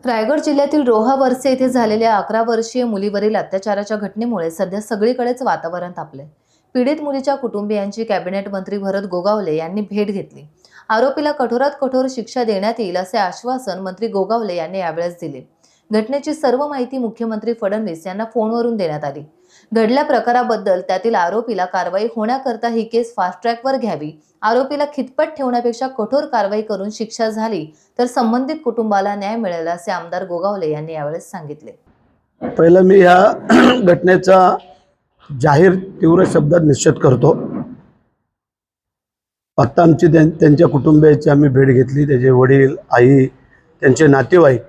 रायगड जिल्ह्यातील रोहा वरसे येथे झालेल्या 11 वर्षीय मुलीवरील अत्याचाराच्या घटनेमुळे सध्या सगळीकडेच वातावरण तापले। पीडित मुलीच्या कुटुंबियांची कॅबिनेट मंत्री भरत गोगावले यांनी भेट घेतली। आरोपीला कठोरात कठोर शिक्षा देण्यात येईल असे आश्वासन मंत्री गोगावले यांनी यावेळेस दिले। घटनेची सर्व माहिती मुख्यमंत्री फडणवीस यांना फोनवरून देण्यात आली। घडल्या प्रकाराबद्दल त्यातील आरोपीला कारवाई होण्याकरता ही केस फास्ट ट्रॅकवर घ्यावी, आरोपीला खितपत ठेवण्यापेक्षा कठोर कारवाई करून शिक्षा झाली तर संबंधित कुटुंबाला न्याय मिळेल असे आमदार गोगावले यांनी यावेळेस सांगितले। पहिलं मी या घटनेचा जाहीर तीव्र शब्दात निषेध करतो। आता आमची त्यांच्या कुटुंबियाची आम्ही भेट घेतली। त्याचे वडील, आई, त्यांचे नातेवाईक,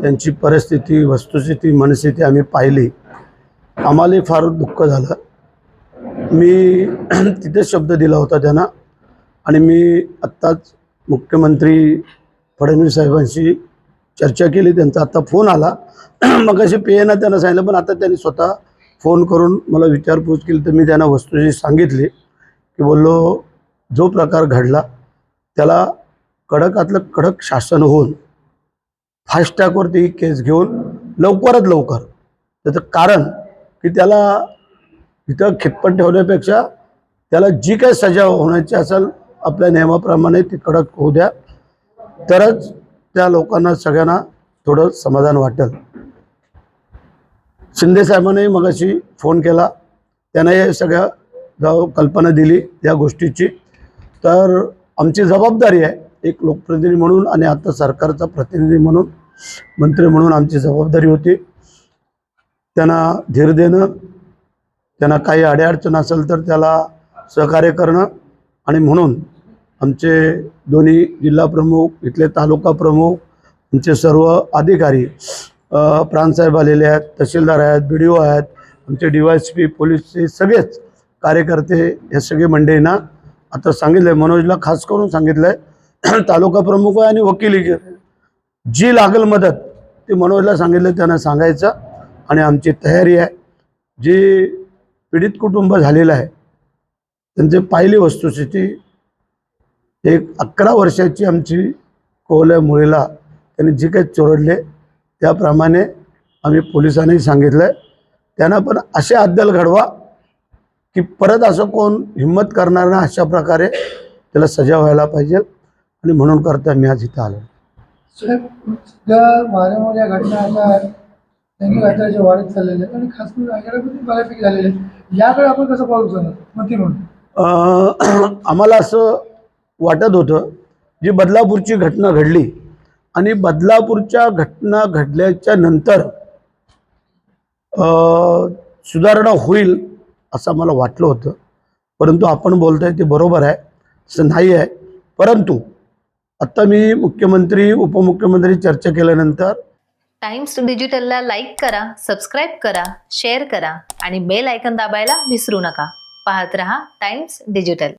त्यांची परिस्थिती, वस्तुस्थिती, मनस्थिती आम्ही पाहिली। आम्हाला फार दुःख झालं। मी तिथे शब्द दिला होता त्यांना आणि मी आत्ताच मुख्यमंत्री फडणवीस साहेबांशी चर्चा केली। त्यांचा आता फोन आला। मगाशी पेयना त्यांना सांगितलं, पण आता त्यांनी स्वतः फोन करून मला विचारपूस केली। तर मी त्यांना वस्तुस्थिती सांगितली की बोललो जो प्रकार घडला त्याला कडकातलं कडक शासन होऊन फास्ट ट्रॅकवरती ही केस घेऊन लवकरात लवकर, त्याचं कारण की त्याला इथं खितपत ठेवण्यापेक्षा त्याला जी काही सजा होण्याची असेल आपल्या नियमाप्रमाणे ती कडक होऊ द्या, तरच त्या लोकांना सगळ्यांना थोडं समाधान वाटेल। शिंदे साहेबांनी मगाशी फोन केला, त्यांना हे सगळ्या कल्पना दिली या गोष्टीची। तर आमची जबाबदारी आहे एक लोकप्रतिनिधी म्हणून आणि आता सरकारचा प्रतिनिधी म्हणून, मंत्री म्हणून आमची जबाबदारी होती त्यांना धीर देणं, त्यांना काही अडचण असेल तर त्याला सहकार्य करणं। आणि म्हणून आमचे दोन्ही जिल्हा प्रमुख, इथले तालुका प्रमुख, आमचे सर्व अधिकारी, प्रांतसाहेब आलेले आहेत, तहसीलदार आहेत, BDO आहेत, आमचे DYSP, पोलीसचे सगळेच कार्यकर्ते, हे सगळे मंडळींना आता सांगितलं आहे। मनोजला खास करून सांगितलं आहे, तालुका प्रमुख आहे आणि वकिली जी लागेल मदत ते मनोजला सांगितलं त्यांना सांगायचं। आणि आमची तयारी आहे। जी पीडित कुटुंब झालेलं आहे त्यांचे पाहिली वस्तुस्थिती, एक 11 वर्षाची आमची कोवल्या मुलीला त्यांनी जे काही चोरडले त्याप्रमाणे आम्ही पोलिसांनी सांगितलं आहे त्यांना पण असे अद्दल घडवा की परत असं कोण हिम्मत करणार ना, अशा प्रकारे त्याला सजा व्हायला पाहिजे। आणि म्हणून करता मी आज इथं आलो। वारंवार या घटना आता लैंगिक अत्याचाराचे वाढत चाललेले आहेत आणि खास करून रायगडामध्ये बऱ्यापैकी झालेले आहेत। याकडे आपण कसं पाहू शकतो मंत्री म्हणून? आम्हाला असं वाटत होतं जी बदलापूरची घटना घडली आणि बदलापूरच्या घटना घडल्याच्या नंतर सुधारणा होईल असं मला वाटलं होतं, परंतु आपण बोलताय ते बरोबर आहे, असं नाही आहे। परंतु आता मी मुख्यमंत्री, उपमुख्यमंत्री चर्चा केल्यानंतर टाइम्स डिजिटलला लाईक करा, सबस्क्राईब करा, शेअर करा आणि बेल आयकॉन दाबायला विसरू नका। पाहत रहा टाइम्स डिजिटल।